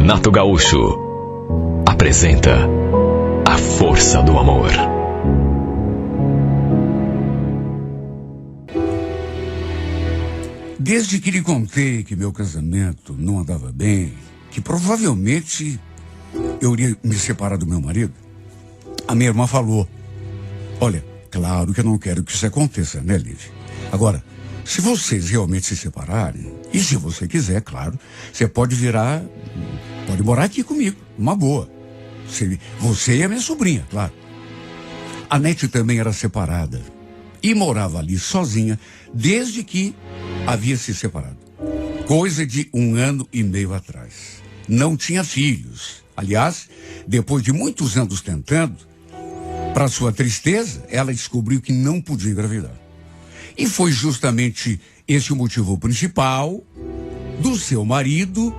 Renato Gaúcho apresenta A Força do Amor. Desde que lhe contei que meu casamento não andava bem, que provavelmente eu iria me separar do meu marido, a minha irmã falou: olha, claro que eu não quero que isso aconteça, né, Lívia? Agora, se vocês realmente se separarem, e se você quiser, claro, você pode morar aqui comigo, uma boa. Você e a minha sobrinha, claro. A Nete também era separada e morava ali sozinha desde que havia se separado. Coisa de 1 ano e meio atrás. Não tinha filhos. Aliás, depois de muitos anos tentando, para sua tristeza, ela descobriu que não podia engravidar. E foi justamente esse o motivo principal do seu marido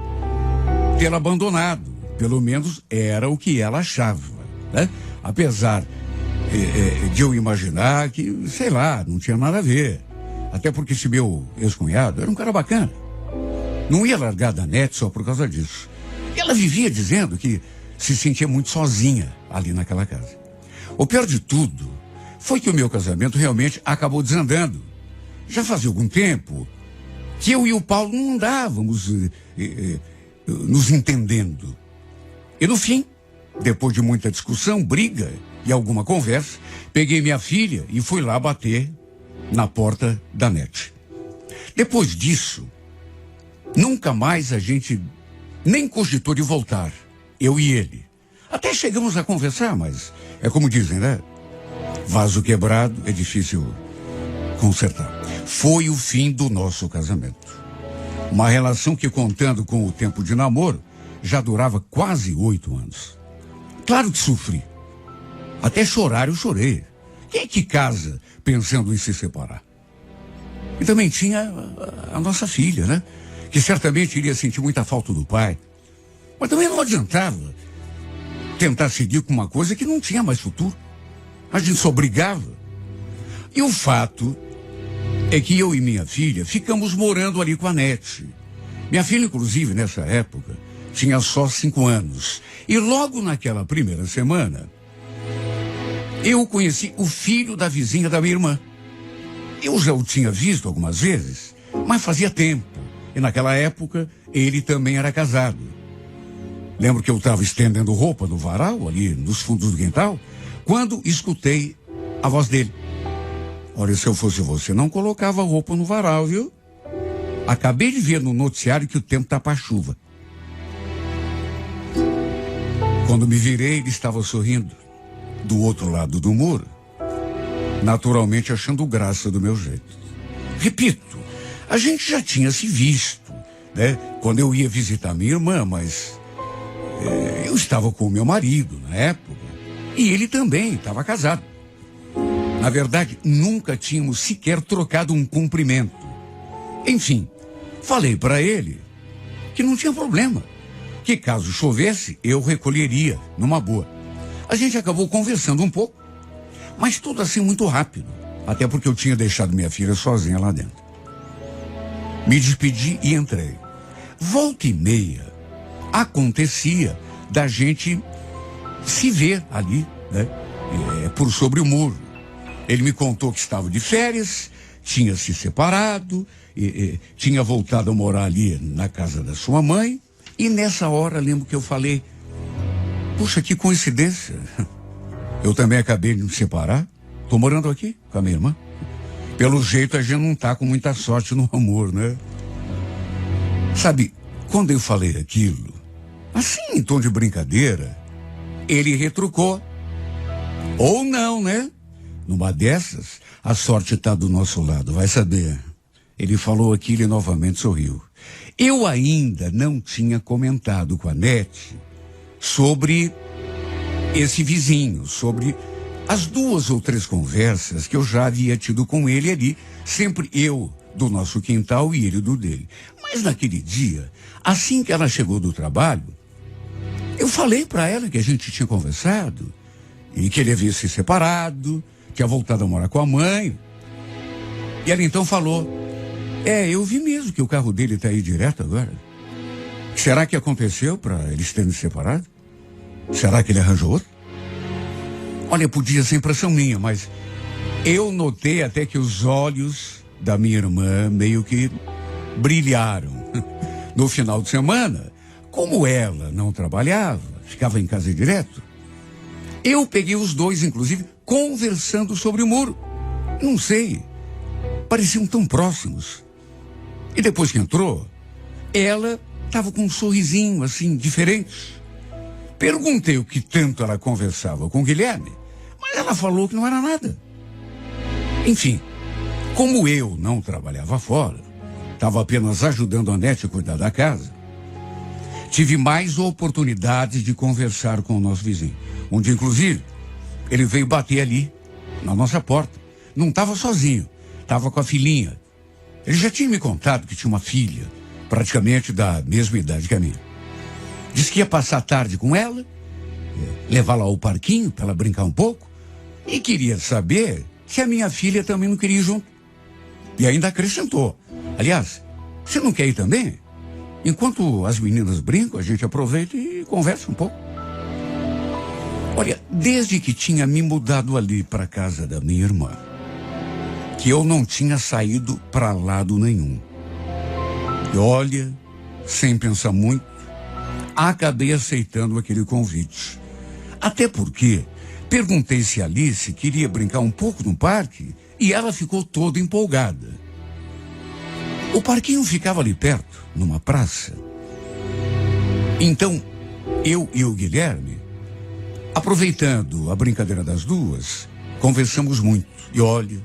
tê-la abandonado. Pelo menos era o que ela achava, né? Apesar de eu imaginar que, sei lá, não tinha nada a ver. Até porque esse meu ex-cunhado era um cara bacana. Não ia largar da Nete só por causa disso. E ela vivia dizendo que se sentia muito sozinha ali naquela casa. O pior de tudo foi que o meu casamento realmente acabou desandando. Já fazia algum tempo que eu e o Paulo não andávamos nos entendendo. E no fim, depois de muita discussão, briga e alguma conversa, peguei minha filha e fui lá bater na porta da Nete. Depois disso, nunca mais a gente nem cogitou de voltar, eu e ele. Até chegamos a conversar, mas é como dizem, né? Vaso quebrado é difícil consertar. Foi o fim do nosso casamento. Uma relação que, contando com o tempo de namoro, já durava quase 8 anos. Claro que sofri. Até chorar eu chorei. Quem é que casa pensando em se separar? E também tinha a nossa filha, né? Que certamente iria sentir muita falta do pai. Mas também não adiantava tentar seguir com uma coisa que não tinha mais futuro. A gente só brigava. E o fato é que eu e minha filha ficamos morando ali com a Nete. Minha filha, inclusive, nessa época, tinha só 5 anos. E logo naquela primeira semana, eu conheci o filho da vizinha da minha irmã. Eu já o tinha visto algumas vezes, mas fazia tempo. E naquela época, ele também era casado. Lembro que eu estava estendendo roupa no varal, ali nos fundos do quintal, quando escutei a voz dele. Olha, se eu fosse você, não colocava roupa no varal, viu? Acabei de ver no noticiário que o tempo tá para chuva. Quando me virei, ele estava sorrindo do outro lado do muro, naturalmente achando graça do meu jeito. Repito, a gente já tinha se visto, né? Quando eu ia visitar minha irmã, mas eu estava com o meu marido na época e ele também estava casado. Na verdade, nunca tínhamos sequer trocado um cumprimento. Enfim, falei para ele que não tinha problema, que caso chovesse, eu recolheria numa boa. A gente acabou conversando um pouco, mas tudo assim muito rápido, até porque eu tinha deixado minha filha sozinha lá dentro. Me despedi e entrei. Volta e meia, acontecia da gente se ver ali, né? Por sobre o muro. Ele me contou que estava de férias, tinha se separado, tinha voltado a morar ali na casa da sua mãe. E nessa hora, lembro que eu falei: puxa, que coincidência. Eu também acabei de me separar. Estou morando aqui com a minha irmã. Pelo jeito, a gente não está com muita sorte no amor, né? Sabe, quando eu falei aquilo, assim, em tom de brincadeira, ele retrucou: ou não, né? Numa dessas, a sorte está do nosso lado, vai saber. Ele falou aquilo e novamente sorriu. Eu ainda não tinha comentado com a Nete sobre esse vizinho, sobre as 2 ou 3 conversas que eu já havia tido com ele ali, sempre eu do nosso quintal e ele do dele. Mas naquele dia, assim que ela chegou do trabalho, eu falei para ela que a gente tinha conversado e que ele havia se separado, tinha voltado a morar com a mãe. E ela então falou: eu vi mesmo que o carro dele está aí direto agora. Será que aconteceu para eles terem se separado? Será que ele arranjou outro? Olha, podia ser impressão minha, mas eu notei até que os olhos da minha irmã meio que brilharam. No final de semana, como ela não trabalhava, ficava em casa direto, eu peguei os dois, inclusive, conversando sobre o muro. Não sei, pareciam tão próximos. E depois que entrou, ela estava com um sorrisinho assim, diferente. Perguntei o que tanto ela conversava com o Guilherme, mas ela falou que não era nada. Enfim, como eu não trabalhava fora, estava apenas ajudando a Nete a cuidar da casa, tive mais oportunidades de conversar com o nosso vizinho. Um dia, inclusive, ele veio bater ali, na nossa porta. Não estava sozinho, estava com a filhinha. Ele já tinha me contado que tinha uma filha, praticamente da mesma idade que a minha. Disse que ia passar a tarde com ela, levá-la ao parquinho para ela brincar um pouco, e queria saber se a minha filha também não queria ir junto. E ainda acrescentou: aliás, você não quer ir também? Enquanto as meninas brincam, a gente aproveita e conversa um pouco. Olha, desde que tinha me mudado ali para a casa da minha irmã, que eu não tinha saído para lado nenhum. E olha, sem pensar muito, acabei aceitando aquele convite. Até porque perguntei se a Alice queria brincar um pouco no parque e ela ficou toda empolgada. O parquinho ficava ali perto, numa praça. Então, eu e o Guilherme, aproveitando a brincadeira das duas, conversamos muito. E olha,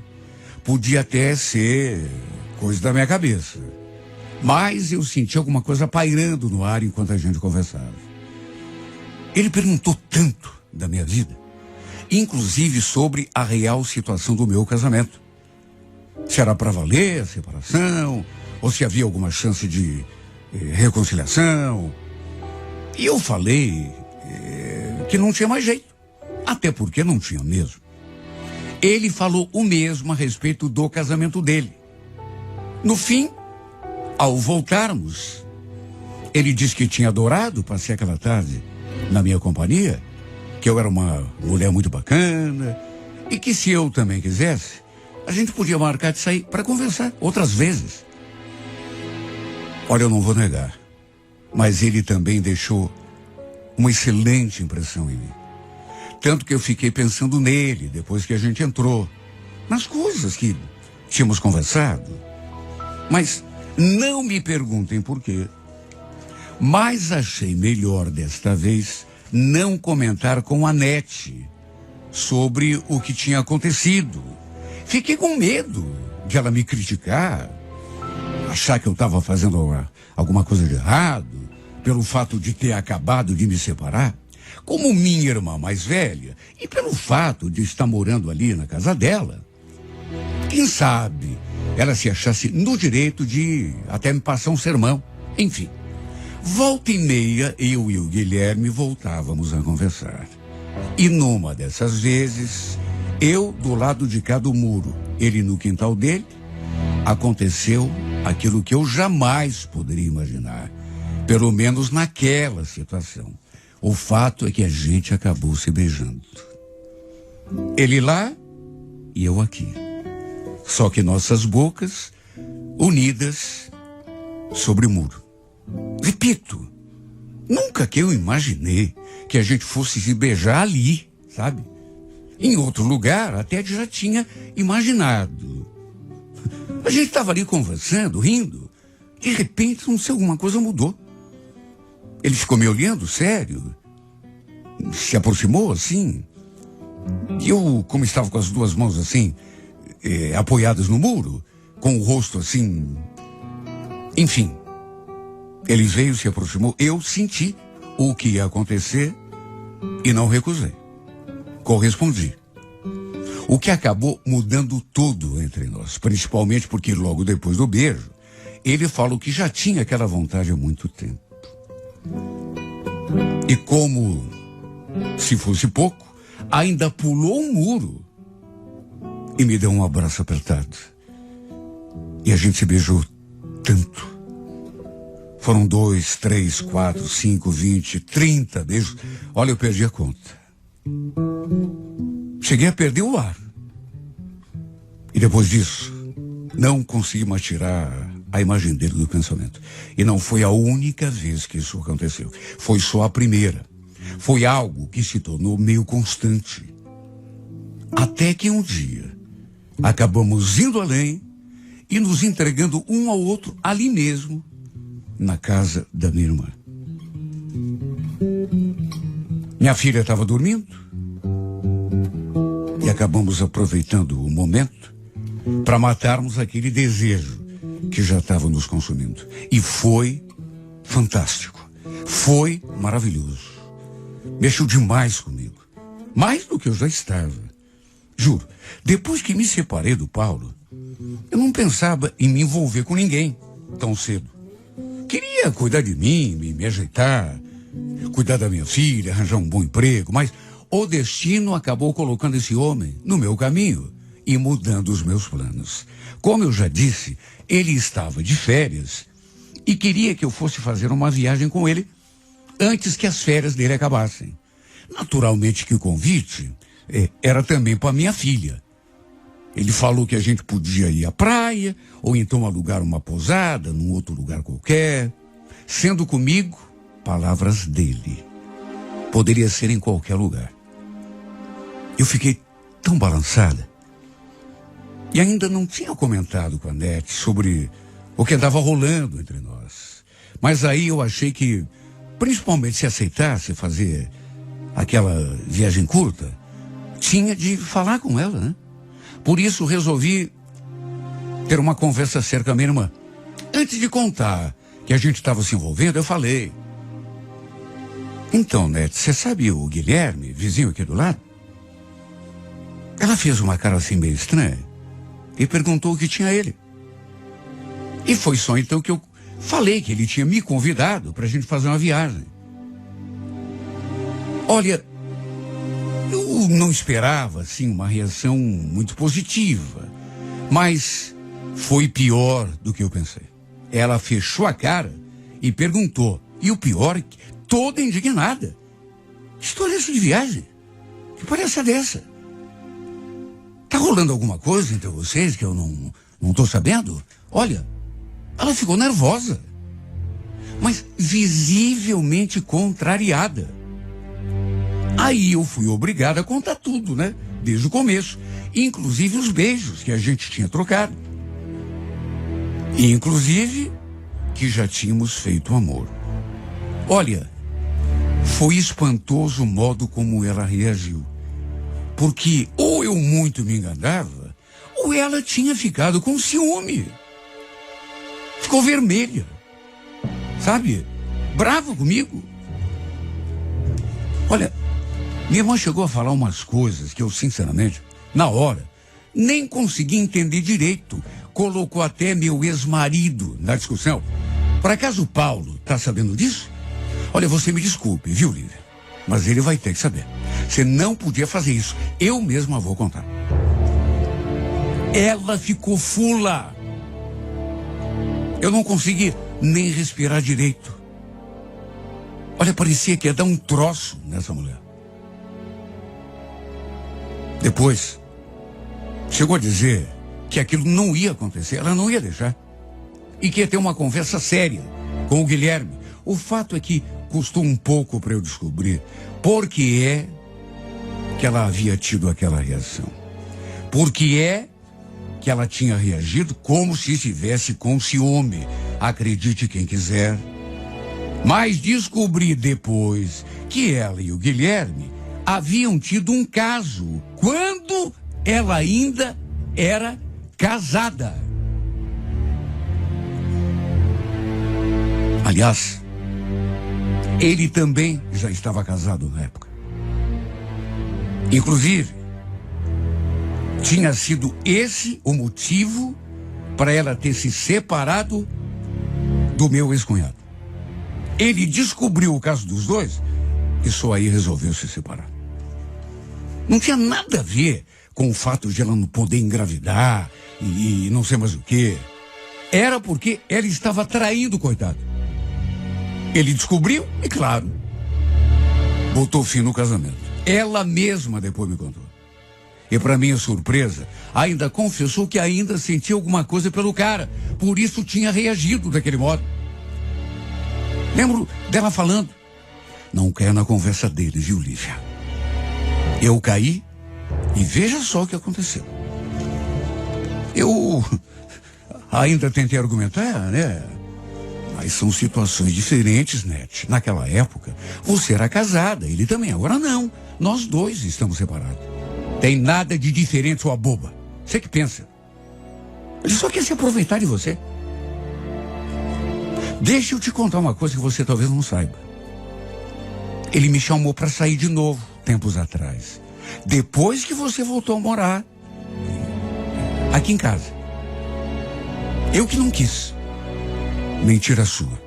podia até ser coisa da minha cabeça, mas eu senti alguma coisa pairando no ar enquanto a gente conversava. Ele perguntou tanto da minha vida, inclusive sobre a real situação do meu casamento. Se era para valer a separação, ou se havia alguma chance de reconciliação. E eu falei que não tinha mais jeito, até porque não tinha mesmo. Ele falou o mesmo a respeito do casamento dele. No fim, ao voltarmos, ele disse que tinha adorado passar aquela tarde na minha companhia, que eu era uma mulher muito bacana e que se eu também quisesse, a gente podia marcar de sair para conversar outras vezes. Olha, eu não vou negar, mas ele também deixou uma excelente impressão em mim. Tanto que eu fiquei pensando nele depois que a gente entrou, nas coisas que tínhamos conversado. Mas não me perguntem por quê. Mas achei melhor desta vez não comentar com a Nete sobre o que tinha acontecido. Fiquei com medo de ela me criticar, achar que eu estava fazendo alguma coisa de errado, pelo fato de ter acabado de me separar, como minha irmã mais velha, e pelo fato de estar morando ali na casa dela. Quem sabe ela se achasse no direito de até me passar um sermão. Enfim, volta e meia, eu e o Guilherme voltávamos a conversar. E numa dessas vezes, eu do lado de cá do muro, ele no quintal dele, aconteceu aquilo que eu jamais poderia imaginar, pelo menos naquela situação. O fato é que a gente acabou se beijando. Ele lá e eu aqui. Só que nossas bocas unidas sobre o muro. Repito, nunca que eu imaginei que a gente fosse se beijar ali, sabe? Em outro lugar até já tinha imaginado. A gente estava ali conversando, rindo. De repente, não sei, alguma coisa mudou. Ele ficou me olhando, sério. Se aproximou assim. E eu, como estava com as duas mãos assim, apoiadas no muro, com o rosto assim. Enfim. Ele veio, se aproximou. Eu senti o que ia acontecer e não recusei. Correspondi. O que acabou mudando tudo entre nós, principalmente porque logo depois do beijo, ele falou que já tinha aquela vontade há muito tempo. E como se fosse pouco, ainda pulou um muro e me deu um abraço apertado. E a gente se beijou tanto. Foram 2, 3, 4, 5, 20, 30 beijos. Olha, eu perdi a conta. Cheguei a perder o ar. E depois disso, não consegui mais tirar a imagem dele do pensamento. E não foi a única vez que isso aconteceu. Foi só a primeira. Foi algo que se tornou meio constante. Até que um dia, acabamos indo além e nos entregando um ao outro ali mesmo, na casa da minha irmã. Minha filha estava dormindo e acabamos aproveitando o momento para matarmos aquele desejo que já estava nos consumindo. E foi fantástico. Foi maravilhoso. Mexeu demais comigo. Mais do que eu já estava. Juro, depois que me separei do Paulo, eu não pensava em me envolver com ninguém tão cedo. Queria cuidar de mim, me ajeitar, cuidar da minha filha, arranjar um bom emprego, mas o destino acabou colocando esse homem no meu caminho e mudando os meus planos. Como eu já disse, ele estava de férias e queria que eu fosse fazer uma viagem com ele antes que as férias dele acabassem. Naturalmente que o convite era também para minha filha. Ele falou que a gente podia ir à praia, ou então alugar uma pousada num outro lugar qualquer. Sendo comigo, palavras dele. Poderia ser em qualquer lugar. Eu fiquei tão balançada. E ainda não tinha comentado com a Nete sobre o que andava rolando entre nós. Mas aí eu achei que, principalmente se aceitasse fazer aquela viagem curta, tinha de falar com ela, né? Por isso resolvi ter uma conversa séria com a minha irmã. Antes de contar que a gente estava se envolvendo, eu falei: então, Nete, você sabe o Guilherme, vizinho aqui do lado? Ela fez uma cara assim meio estranha e perguntou o que tinha ele. E foi só então que eu falei que ele tinha me convidado para a gente fazer uma viagem. Olha, eu não esperava, assim, uma reação muito positiva, mas foi pior do que eu pensei. Ela fechou a cara e perguntou, e o pior, toda indignada: que história é essa de viagem? Que parece dessa? Tá rolando alguma coisa entre vocês que eu não tô sabendo? Olha, ela ficou nervosa, mas visivelmente contrariada. Aí eu fui obrigado a contar tudo, né? Desde o começo. Inclusive os beijos que a gente tinha trocado. E inclusive que já tínhamos feito amor. Olha, foi espantoso o modo como ela reagiu. Porque ou eu muito me enganava, ou ela tinha ficado com ciúme. Ficou vermelha. Sabe? Brava comigo. Olha, minha irmã chegou a falar umas coisas que eu, sinceramente, na hora, nem consegui entender direito. Colocou até meu ex-marido na discussão. Por acaso o Paulo tá sabendo disso? Olha, você me desculpe, viu, Lívia? Mas ele vai ter que saber. Você não podia fazer isso. Eu mesma vou contar. Ela ficou fula. Eu não consegui nem respirar direito. Olha, parecia que ia dar um troço nessa mulher. Depois, chegou a dizer que aquilo não ia acontecer, ela não ia deixar. E que ia ter uma conversa séria com o Guilherme. O fato é que custou um pouco para eu descobrir por que é que ela havia tido aquela reação. Por que é que ela tinha reagido como se estivesse com ciúme. Acredite quem quiser. Mas descobri depois que ela e o Guilherme haviam tido um caso quando ela ainda era casada. Aliás, ele também já estava casado na época. Inclusive, tinha sido esse o motivo para ela ter se separado do meu ex-cunhado. Ele descobriu o caso dos dois e só aí resolveu se separar. Não tinha nada a ver com o fato de ela não poder engravidar e não sei mais o quê. Era porque ela estava traindo, coitado. Ele descobriu e, claro, botou fim no casamento. Ela mesma depois me contou. E para minha surpresa, ainda confessou que ainda sentia alguma coisa pelo cara. Por isso tinha reagido daquele modo. Lembro dela falando: não caia na conversa deles, viu, Lívia? Eu caí e veja só o que aconteceu. Eu ainda tentei argumentar, né? Mas são situações diferentes, Nete. Naquela época, você era casada, ele também. Agora não. Nós dois estamos separados. Tem nada de diferente, sua boba. Você que pensa. Ele só quer se aproveitar de você. Deixa eu te contar uma coisa que você talvez não saiba. Ele me chamou para sair de novo, tempos atrás. Depois que você voltou a morar aqui em casa. Eu que não quis. Mentira sua.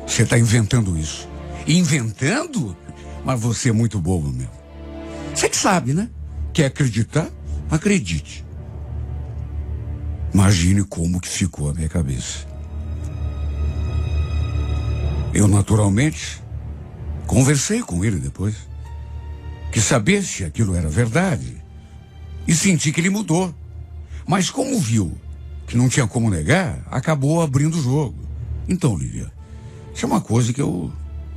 Você está inventando isso. Inventando? Mas você é muito bobo mesmo. Você que sabe, né? Quer acreditar? Acredite. Imagine como que ficou a minha cabeça. Eu, naturalmente, conversei com ele depois. Quis saber se aquilo era verdade. E senti que ele mudou. Mas como viu que não tinha como negar, acabou abrindo o jogo. Então, Lívia, isso é uma coisa que eu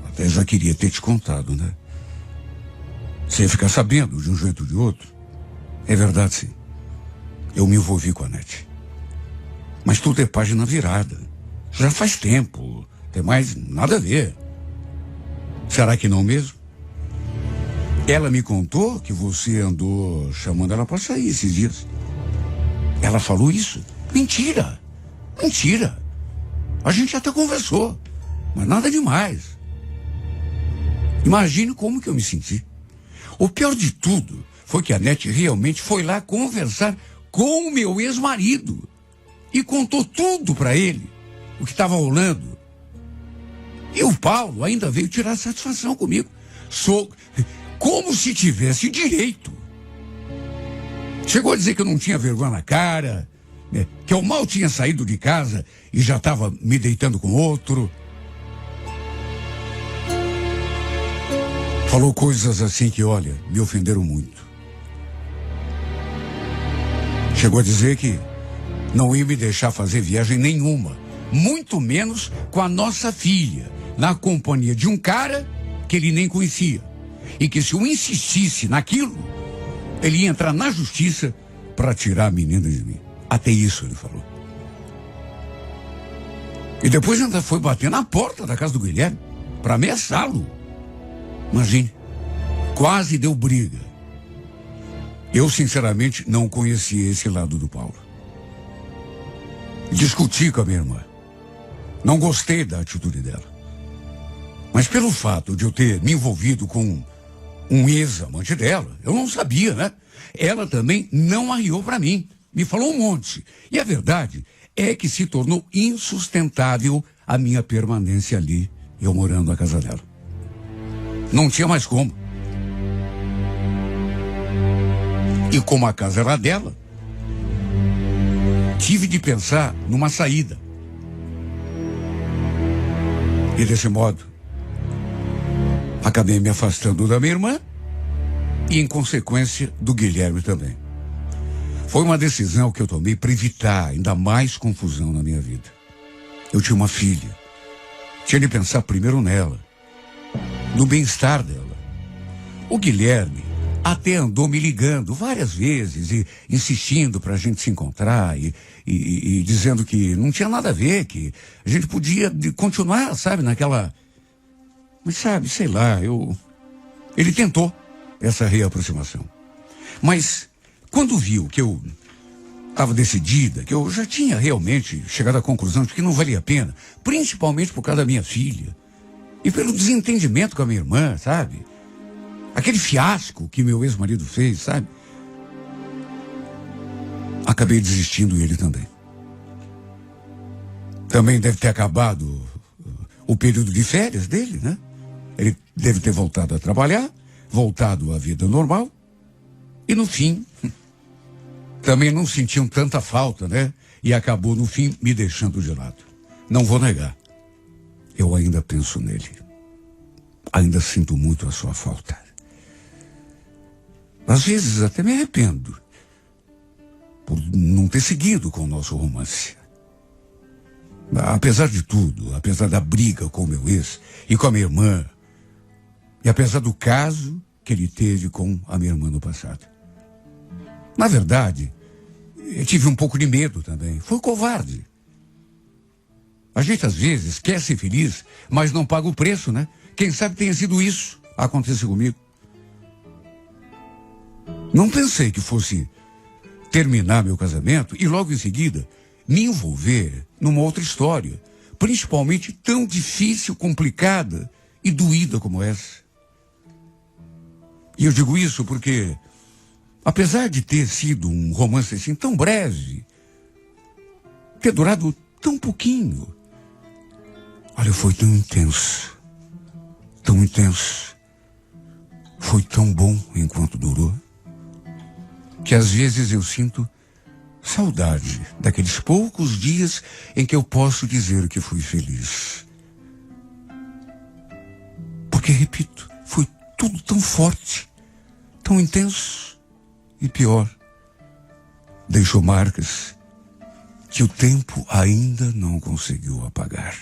até já queria ter te contado, né? Você ia ficar sabendo de um jeito ou de outro. É verdade, sim. Eu me envolvi com a Nete. Mas tudo é página virada. Já faz tempo. Tem mais nada a ver. Será que não mesmo? Ela me contou que você andou chamando ela para sair esses dias. Ela falou isso? Mentira. Mentira. A gente até conversou. Mas nada demais. Imagine como que eu me senti. O pior de tudo foi que a Nete realmente foi lá conversar com o meu ex-marido. E contou tudo para ele. O que estava rolando. E o Paulo ainda veio tirar satisfação comigo. Como se tivesse direito. Chegou a dizer que eu não tinha vergonha na cara, né? Que eu mal tinha saído de casa e já estava me deitando com outro. Falou coisas assim que, olha, me ofenderam muito. Chegou a dizer que não ia me deixar fazer viagem nenhuma, muito menos com a nossa filha, na companhia de um cara que ele nem conhecia. E que se eu insistisse naquilo, ele ia entrar na justiça para tirar a menina de mim. Até isso ele falou. E depois ainda foi bater na porta da casa do Guilherme para ameaçá-lo. Imagine, quase deu briga. Eu, sinceramente, não conhecia esse lado do Paulo. Discuti com a minha irmã. Não gostei da atitude dela. Mas pelo fato de eu ter me envolvido com um ex-amante dela, eu não sabia, né? Ela também não arriou para mim. Me falou um monte. E a verdade é que se tornou insustentável a minha permanência ali, eu morando na casa dela. Não tinha mais como. E como a casa era dela, tive de pensar numa saída. E desse modo, acabei me afastando da minha irmã e, em consequência, do Guilherme também. Foi uma decisão que eu tomei para evitar ainda mais confusão na minha vida. Eu tinha uma filha. Tinha de pensar primeiro nela, no bem-estar dela. O Guilherme até andou me ligando várias vezes e insistindo para a gente se encontrar e dizendo que não tinha nada a ver, que a gente podia continuar, sabe, naquela... Mas sabe, sei lá, ele tentou essa reaproximação. Mas quando viu que eu estava decidida, que eu já tinha realmente chegado à conclusão de que não valia a pena, principalmente por causa da minha filha, e pelo desentendimento com a minha irmã, sabe? Aquele fiasco que meu ex-marido fez, sabe? Acabei desistindo ele também. Também deve ter acabado o período de férias dele, né? Ele deve ter voltado a trabalhar, voltado à vida normal. E no fim, também não sentiam tanta falta, né? E acabou, no fim, me deixando de lado. Não vou negar. eu ainda penso nele. Ainda sinto muito a sua falta. Às vezes até me arrependo por não ter seguido com o nosso romance. Apesar de tudo, apesar da briga com o meu ex e com a minha irmã, e apesar do caso que ele teve com a minha irmã no passado. Na verdade, eu tive um pouco de medo também. Foi covarde. A gente às vezes quer ser feliz, mas não paga o preço, né? Quem sabe tenha sido isso a acontecer comigo. Não pensei que fosse terminar meu casamento e logo em seguida me envolver numa outra história, principalmente tão difícil, complicada e doída como essa. E eu digo isso porque, apesar de ter sido um romance assim tão breve, ter durado tão pouquinho, olha, foi tão intenso, foi tão bom enquanto durou, que às vezes eu sinto saudade daqueles poucos dias em que eu posso dizer que fui feliz. Porque, repito, foi tudo tão forte, tão intenso e pior. Deixou marcas que o tempo ainda não conseguiu apagar.